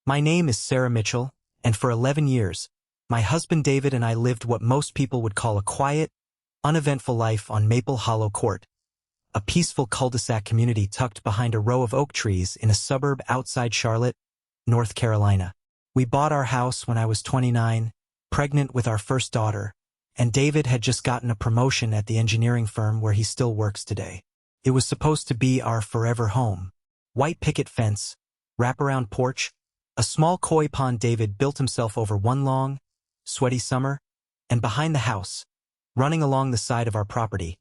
My name is Sarah Mitchell, and for 11 years, my husband David and I lived what most people would call a quiet, uneventful life on Maple Hollow Court, a peaceful cul-de-sac community tucked behind a row of oak trees in a suburb outside Charlotte, North Carolina. We bought our house when I was 29, pregnant with our first daughter, and David had just gotten a promotion at the engineering firm where he still works today. It was supposed to be our forever home. White picket fence, wraparound porch, a small koi pond David built himself over one long, sweaty summer, and behind the house, running along the side of our property,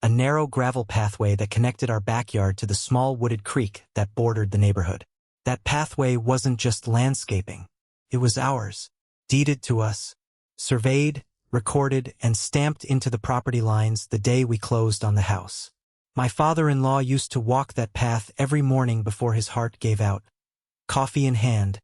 a narrow gravel pathway that connected our backyard to the small wooded creek that bordered the neighborhood. That pathway wasn't just landscaping. It was ours, deeded to us, surveyed, recorded, and stamped into the property lines the day we closed on the house. My father-in-law used to walk that path every morning before his heart gave out, coffee in hand,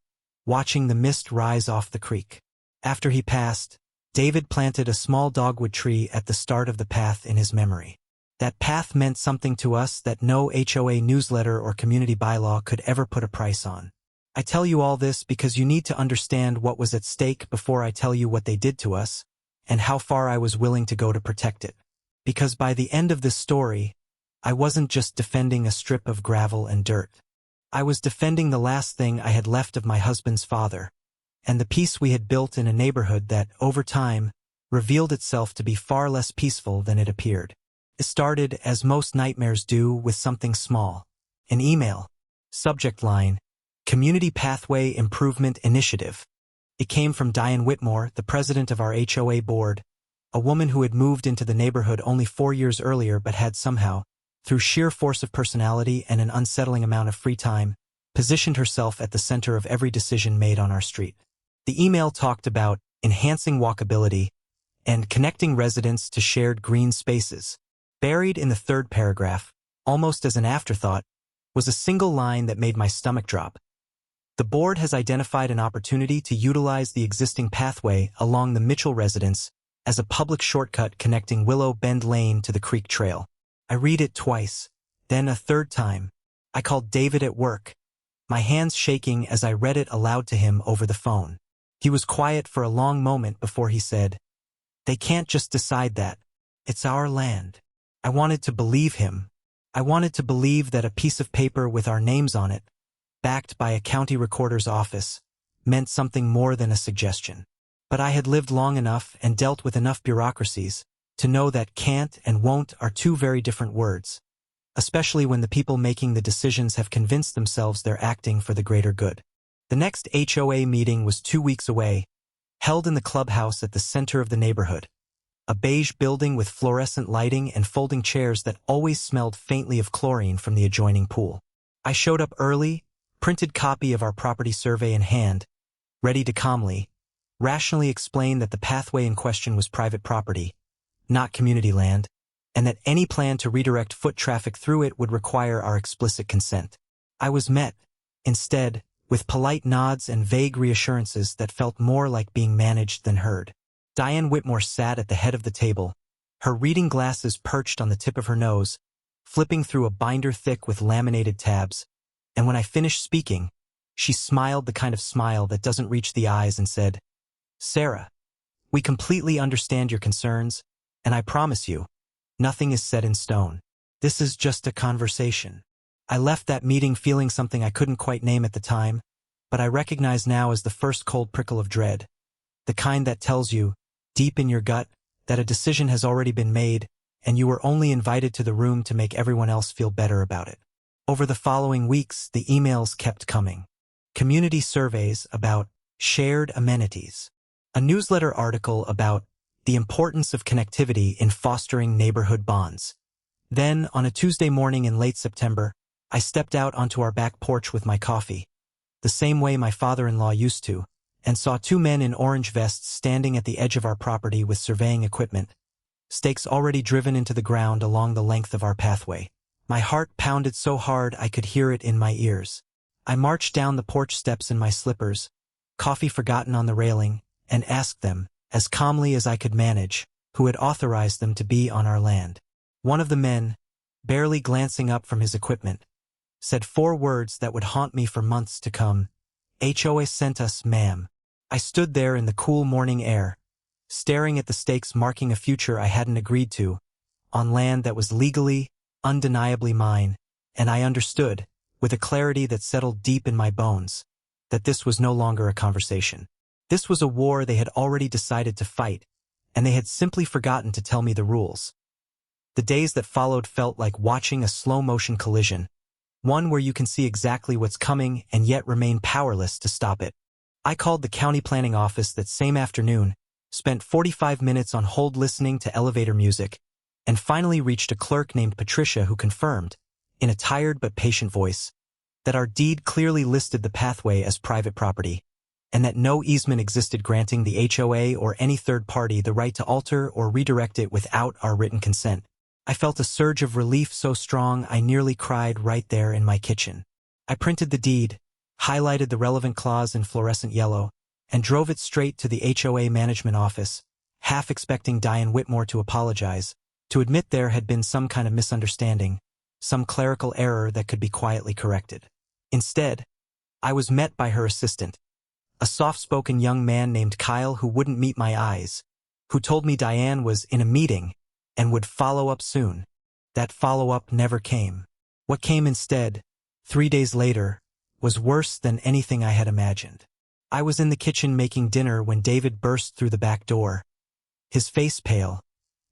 watching the mist rise off the creek. After he passed, David planted a small dogwood tree at the start of the path in his memory. That path meant something to us that no HOA newsletter or community bylaw could ever put a price on. I tell you all this because you need to understand what was at stake before I tell you what they did to us, and how far I was willing to go to protect it. Because by the end of this story, I wasn't just defending a strip of gravel and dirt. I was defending the last thing I had left of my husband's father, and the peace we had built in a neighborhood that, over time, revealed itself to be far less peaceful than it appeared. It started, as most nightmares do, with something small. An email. Subject line, Community Pathway Improvement Initiative. It came from Diane Whitmore, the president of our HOA board, a woman who had moved into the neighborhood only 4 years earlier but had somehow, through sheer force of personality and an unsettling amount of free time, positioned herself at the center of every decision made on our street. The email talked about enhancing walkability and connecting residents to shared green spaces. Buried in the third paragraph, almost as an afterthought, was a single line that made my stomach drop. The board has identified an opportunity to utilize the existing pathway along the Mitchell residence as a public shortcut connecting Willow Bend Lane to the Creek Trail. I read it twice, then a third time. I called David at work, my hands shaking as I read it aloud to him over the phone. He was quiet for a long moment before he said, "They can't just decide that. It's our land." I wanted to believe him. I wanted to believe that a piece of paper with our names on it, backed by a county recorder's office, meant something more than a suggestion. But I had lived long enough and dealt with enough bureaucracies to know that can't and won't are two very different words, especially when the people making the decisions have convinced themselves they're acting for the greater good. The next HOA meeting was 2 weeks away, held in the clubhouse at the center of the neighborhood, a beige building with fluorescent lighting and folding chairs that always smelled faintly of chlorine from the adjoining pool. I showed up early, printed copy of our property survey in hand, ready to calmly, rationally explain that the pathway in question was private property, not community land, and that any plan to redirect foot traffic through it would require our explicit consent. I was met, instead, with polite nods and vague reassurances that felt more like being managed than heard. Diane Whitmore sat at the head of the table, her reading glasses perched on the tip of her nose, flipping through a binder thick with laminated tabs, and when I finished speaking, she smiled the kind of smile that doesn't reach the eyes and said, "Sarah, we completely understand your concerns, and I promise you, nothing is set in stone. This is just a conversation." I left that meeting feeling something I couldn't quite name at the time, but I recognize now as the first cold prickle of dread, the kind that tells you, deep in your gut, that a decision has already been made, and you were only invited to the room to make everyone else feel better about it. Over the following weeks, the emails kept coming. Community surveys about shared amenities. A newsletter article about the importance of connectivity in fostering neighborhood bonds. Then, on a Tuesday morning in late September, I stepped out onto our back porch with my coffee, the same way my father-in-law used to, and saw 2 men in orange vests standing at the edge of our property with surveying equipment, stakes already driven into the ground along the length of our pathway. My heart pounded so hard I could hear it in my ears. I marched down the porch steps in my slippers, coffee forgotten on the railing, and asked them, as calmly as I could manage, who had authorized them to be on our land. One of the men, barely glancing up from his equipment, said 4 words that would haunt me for months to come: HOA sent us, ma'am. I stood there in the cool morning air, staring at the stakes marking a future I hadn't agreed to, on land that was legally, undeniably mine, and I understood, with a clarity that settled deep in my bones, that this was no longer a conversation. This was a war they had already decided to fight, and they had simply forgotten to tell me the rules. The days that followed felt like watching a slow-motion collision, one where you can see exactly what's coming and yet remain powerless to stop it. I called the county planning office that same afternoon, spent 45 minutes on hold listening to elevator music, and finally reached a clerk named Patricia who confirmed, in a tired but patient voice, that our deed clearly listed the pathway as private property, and that no easement existed granting the HOA or any third party the right to alter or redirect it without our written consent. I felt a surge of relief so strong I nearly cried right there in my kitchen. I printed the deed, highlighted the relevant clause in fluorescent yellow, and drove it straight to the HOA management office, half expecting Diane Whitmore to apologize, to admit there had been some kind of misunderstanding, some clerical error that could be quietly corrected. Instead, I was met by her assistant, a soft-spoken young man named Kyle who wouldn't meet my eyes, who told me Diane was in a meeting and would follow up soon. That follow-up never came. What came instead, 3 days later, was worse than anything I had imagined. I was in the kitchen making dinner when David burst through the back door, his face pale,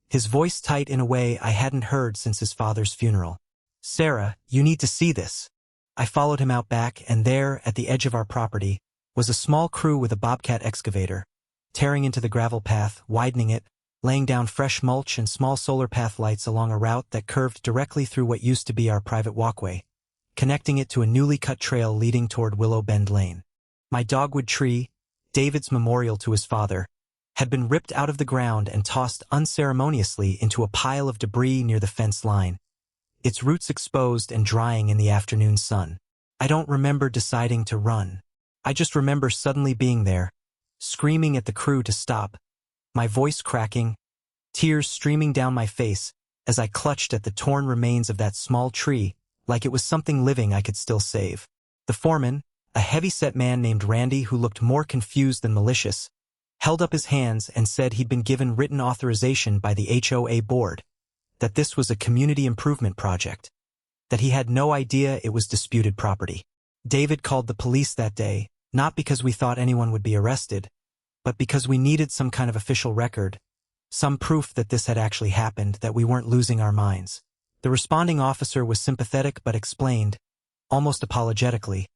his voice tight in a way I hadn't heard since his father's funeral. "Sarah, you need to see this." I followed him out back, and there, at the edge of our property, was a small crew with a bobcat excavator, tearing into the gravel path, widening it, laying down fresh mulch and small solar path lights along a route that curved directly through what used to be our private walkway, connecting it to a newly cut trail leading toward Willow Bend Lane. My dogwood tree, David's memorial to his father, had been ripped out of the ground and tossed unceremoniously into a pile of debris near the fence line, its roots exposed and drying in the afternoon sun. I don't remember deciding to run. I just remember suddenly being there, screaming at the crew to stop, my voice cracking, tears streaming down my face as I clutched at the torn remains of that small tree like it was something living I could still save. The foreman, a heavy-set man named Randy who looked more confused than malicious, held up his hands and said he'd been given written authorization by the HOA board, that this was a community improvement project, that he had no idea it was disputed property. David called the police that day, not because we thought anyone would be arrested, but because we needed some kind of official record, some proof that this had actually happened, that we weren't losing our minds. The responding officer was sympathetic but explained, almost apologetically,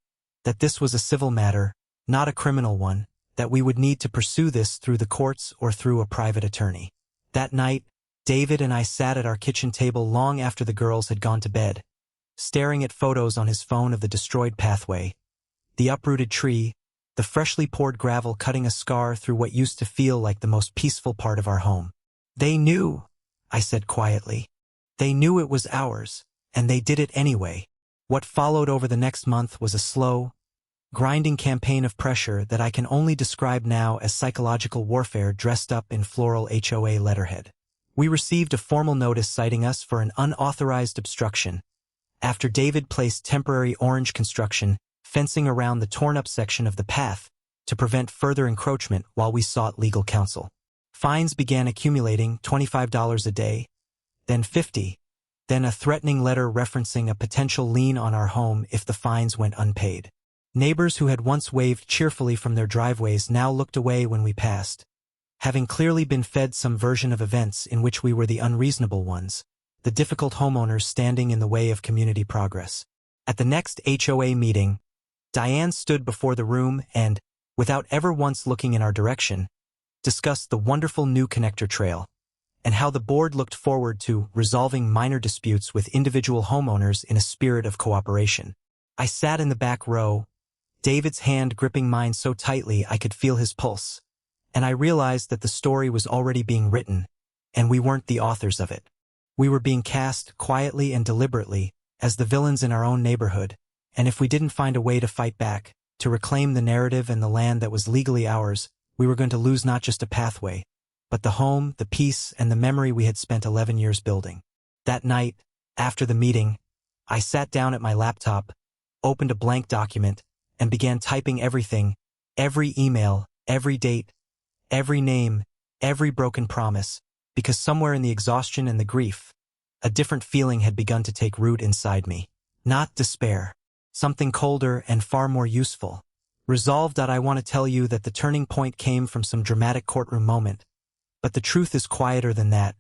that this was a civil matter, not a criminal one, that we would need to pursue this through the courts or through a private attorney. That night, David and I sat at our kitchen table long after the girls had gone to bed, staring at photos on his phone of the destroyed pathway, the uprooted tree, the freshly poured gravel cutting a scar through what used to feel like the most peaceful part of our home. "They knew," I said quietly. "They knew it was ours, and they did it anyway." What followed over the next month was a slow, grinding campaign of pressure that I can only describe now as psychological warfare dressed up in floral HOA letterhead. We received a formal notice citing us for an unauthorized obstruction, after David placed temporary orange construction fencing around the torn-up section of the path to prevent further encroachment while we sought legal counsel. Fines began accumulating, $25 a day, then $50, then a threatening letter referencing a potential lien on our home if the fines went unpaid. Neighbors who had once waved cheerfully from their driveways now looked away when we passed, having clearly been fed some version of events in which we were the unreasonable ones, the difficult homeowners standing in the way of community progress. At the next HOA meeting, Diane stood before the room and, without ever once looking in our direction, discussed the wonderful new connector trail, and how the board looked forward to resolving minor disputes with individual homeowners in a spirit of cooperation. I sat in the back row, David's hand gripping mine so tightly I could feel his pulse, and I realized that the story was already being written, and we weren't the authors of it. We were being cast quietly and deliberately as the villains in our own neighborhood, and if we didn't find a way to fight back, to reclaim the narrative and the land that was legally ours, we were going to lose not just a pathway, but the home, the peace, and the memory we had spent 11 years building. That night, after the meeting, I sat down at my laptop, opened a blank document, and began typing everything, every email, every date, every name, every broken promise, because somewhere in the exhaustion and the grief, a different feeling had begun to take root inside me. Not despair. Something colder and far more useful. Resolved that I want to tell you that the turning point came from some dramatic courtroom moment, but the truth is quieter than that,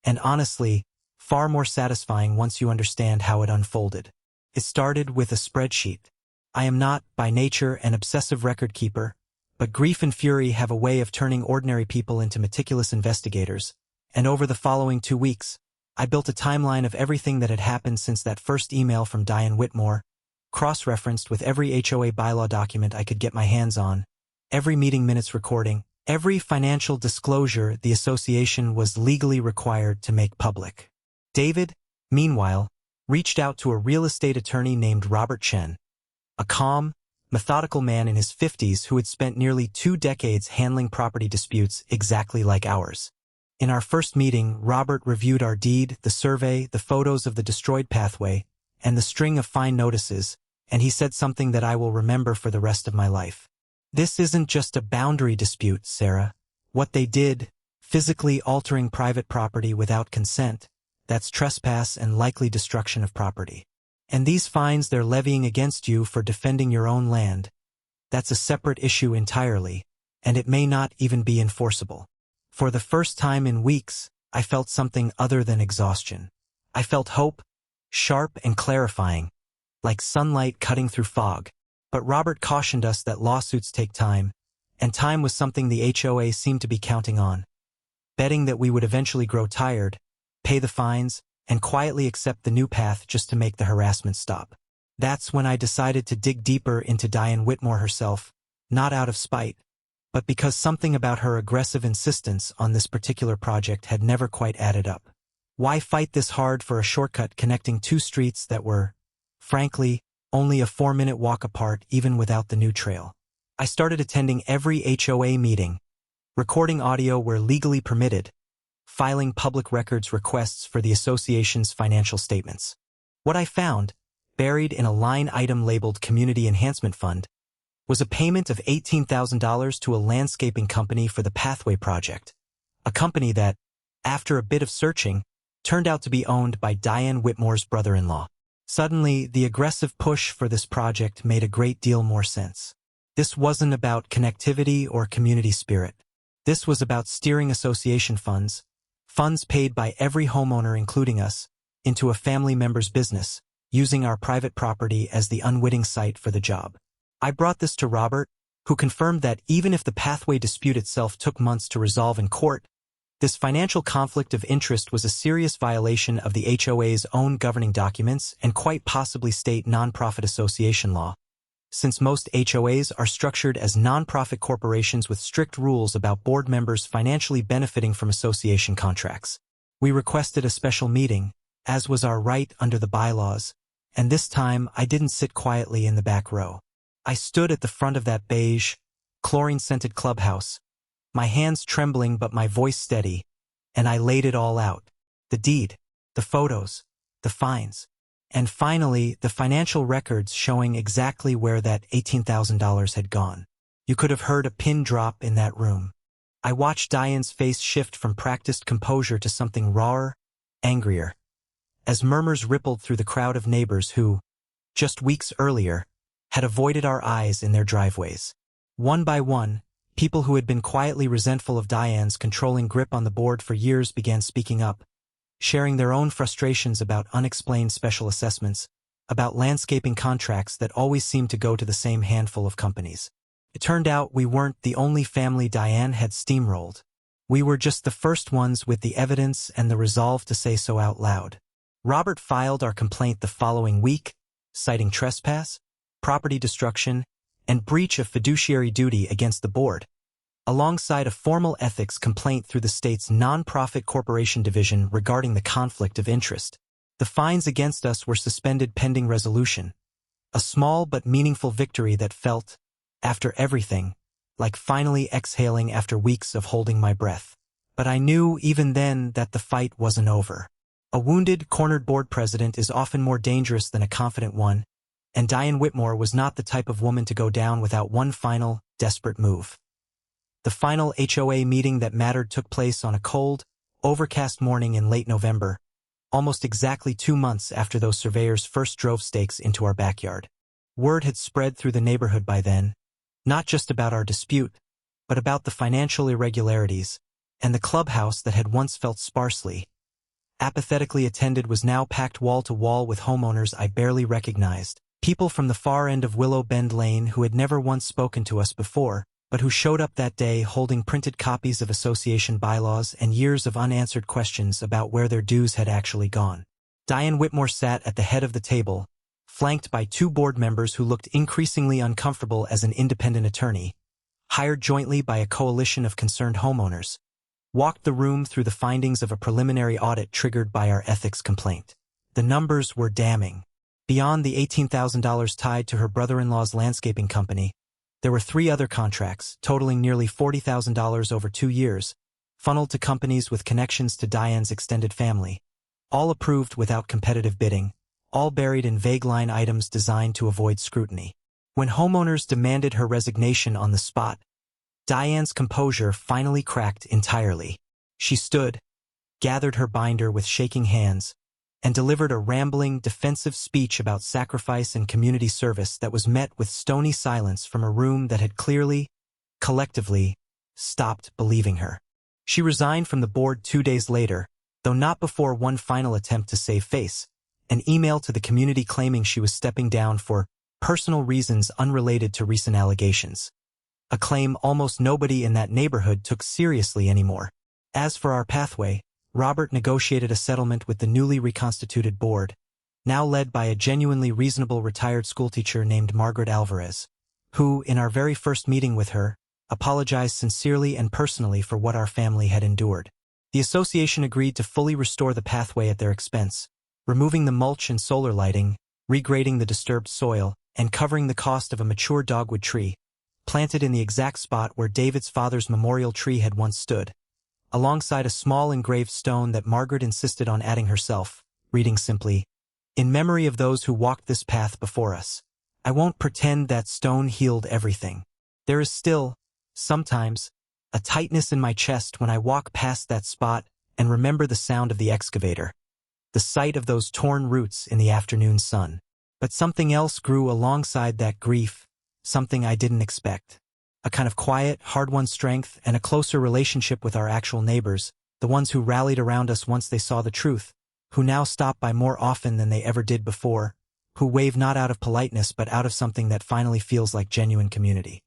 and honestly, far more satisfying once you understand how it unfolded. It started with a spreadsheet. I am not, by nature, an obsessive record keeper, but grief and fury have a way of turning ordinary people into meticulous investigators, and over the following 2 weeks, I built a timeline of everything that had happened since that first email from Diane Whitmore, cross-referenced with every HOA bylaw document I could get my hands on, every meeting minutes recording, every financial disclosure the association was legally required to make public. David, meanwhile, reached out to a real estate attorney named Robert Chen, a calm, methodical man in his 50s who had spent nearly 2 decades handling property disputes exactly like ours. In our first meeting, Robert reviewed our deed, the survey, the photos of the destroyed pathway, and the string of fine notices, and he said something that I will remember for the rest of my life. This isn't just a boundary dispute, Sarah. What they did, physically altering private property without consent, that's trespass and likely destruction of property. And these fines they're levying against you for defending your own land, that's a separate issue entirely, and it may not even be enforceable. For the first time in weeks, I felt something other than exhaustion. I felt hope, sharp and clarifying, like sunlight cutting through fog. But Robert cautioned us that lawsuits take time, and time was something the HOA seemed to be counting on, betting that we would eventually grow tired, pay the fines, and quietly accept the new path just to make the harassment stop. That's when I decided to dig deeper into Diane Whitmore herself, not out of spite, but because something about her aggressive insistence on this particular project had never quite added up. Why fight this hard for a shortcut connecting 2 streets that were, frankly, only a 4-minute walk apart even without the new trail? I started attending every HOA meeting, recording audio where legally permitted, filing public records requests for the association's financial statements. What I found, buried in a line item labeled Community Enhancement Fund, was a payment of $18,000 to a landscaping company for the Pathway project, a company that, after a bit of searching, turned out to be owned by Diane Whitmore's brother-in-law. Suddenly, the aggressive push for this project made a great deal more sense. This wasn't about connectivity or community spirit. This was about steering association funds paid by every homeowner including us, into a family member's business, using our private property as the unwitting site for the job. I brought this to Robert, who confirmed that even if the pathway dispute itself took months to resolve in court, this financial conflict of interest was a serious violation of the HOA's own governing documents and quite possibly state nonprofit association law, since most HOAs are structured as nonprofit corporations with strict rules about board members financially benefiting from association contracts. We requested a special meeting, as was our right under the bylaws, and this time I didn't sit quietly in the back row. I stood at the front of that beige, chlorine-scented clubhouse, my hands trembling but my voice steady, and I laid it all out. The deed, the photos, the fines, and finally the financial records showing exactly where that $18,000 had gone. You could have heard a pin drop in that room. I watched Diane's face shift from practiced composure to something rawer, angrier, as murmurs rippled through the crowd of neighbors who, just weeks earlier, had avoided our eyes in their driveways. One by one, people who had been quietly resentful of Diane's controlling grip on the board for years began speaking up, sharing their own frustrations about unexplained special assessments, about landscaping contracts that always seemed to go to the same handful of companies. It turned out we weren't the only family Diane had steamrolled. We were just the first ones with the evidence and the resolve to say so out loud. Robert filed our complaint the following week, citing trespass, property destruction, and breach of fiduciary duty against the board, alongside a formal ethics complaint through the state's nonprofit corporation division regarding the conflict of interest. The fines against us were suspended pending resolution, a small but meaningful victory that felt, after everything, like finally exhaling after weeks of holding my breath. But I knew even then that the fight wasn't over. A wounded, cornered board president is often more dangerous than a confident one, And Diane Whitmore was not the type of woman to go down without one final, desperate move. The final HOA meeting that mattered took place on a cold, overcast morning in late November, almost exactly 2 months after those surveyors first drove stakes into our backyard. Word had spread through the neighborhood by then, not just about our dispute, but about the financial irregularities, and the clubhouse that had once felt sparsely, apathetically attended was now packed wall to wall with homeowners I barely recognized. People from the far end of Willow Bend Lane who had never once spoken to us before, but who showed up that day holding printed copies of association bylaws and years of unanswered questions about where their dues had actually gone. Diane Whitmore sat at the head of the table, flanked by 2 board members who looked increasingly uncomfortable as an independent attorney, hired jointly by a coalition of concerned homeowners, walked the room through the findings of a preliminary audit triggered by our ethics complaint. The numbers were damning. Beyond the $18,000 tied to her brother-in-law's landscaping company, there were 3 other contracts, totaling nearly $40,000 over 2 years, funneled to companies with connections to Diane's extended family, all approved without competitive bidding, all buried in vague line items designed to avoid scrutiny. When homeowners demanded her resignation on the spot, Diane's composure finally cracked entirely. She stood, gathered her binder with shaking hands, and delivered a rambling, defensive speech about sacrifice and community service that was met with stony silence from a room that had clearly, collectively, stopped believing her. She resigned from the board 2 days later, though not before one final attempt to save face, an email to the community claiming she was stepping down for personal reasons unrelated to recent allegations. A claim almost nobody in that neighborhood took seriously anymore. As for our pathway, Robert negotiated a settlement with the newly reconstituted board, now led by a genuinely reasonable retired schoolteacher named Margaret Alvarez, who, in our very first meeting with her, apologized sincerely and personally for what our family had endured. The association agreed to fully restore the pathway at their expense, removing the mulch and solar lighting, regrading the disturbed soil, and covering the cost of a mature dogwood tree, planted in the exact spot where David's father's memorial tree had once stood, alongside a small engraved stone that Margaret insisted on adding herself, reading simply, "In memory of those who walked this path before us. I won't pretend that stone healed everything. There is still, sometimes, a tightness in my chest when I walk past that spot and remember the sound of the excavator, the sight of those torn roots in the afternoon sun. But something else grew alongside that grief, something I didn't expect. A kind of quiet, hard-won strength and a closer relationship with our actual neighbors, the ones who rallied around us once they saw the truth, who now stop by more often than they ever did before, who wave not out of politeness but out of something that finally feels like genuine community.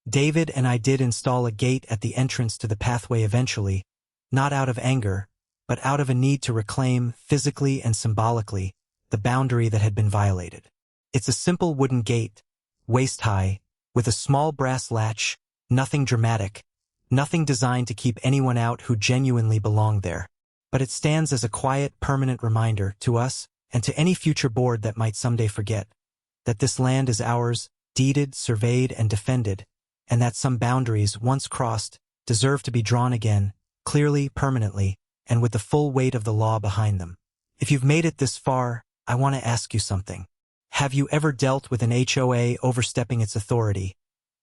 David and I did install a gate at the entrance to the pathway eventually, not out of anger, but out of a need to reclaim, physically and symbolically, the boundary that had been violated. It's a simple wooden gate, waist-high, with a small brass latch, nothing dramatic, nothing designed to keep anyone out who genuinely belonged there. But it stands as a quiet, permanent reminder to us, and to any future board that might someday forget, that this land is ours, deeded, surveyed, and defended, and that some boundaries, once crossed, deserve to be drawn again, clearly, permanently, and with the full weight of the law behind them. If you've made it this far, I want to ask you something. Have you ever dealt with an HOA overstepping its authority,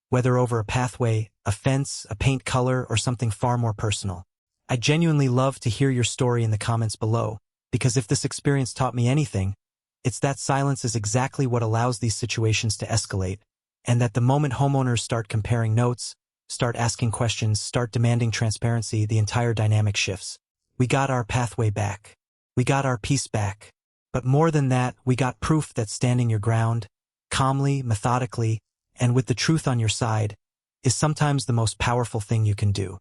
whether over a pathway, a fence, a paint color, or something far more personal? I'd genuinely love to hear your story in the comments below, because if this experience taught me anything, it's that silence is exactly what allows these situations to escalate, and that the moment homeowners start comparing notes, start asking questions, start demanding transparency, the entire dynamic shifts. We got our pathway back. We got our peace back. But more than that, we got proof that standing your ground, calmly, methodically, and with the truth on your side, is sometimes the most powerful thing you can do.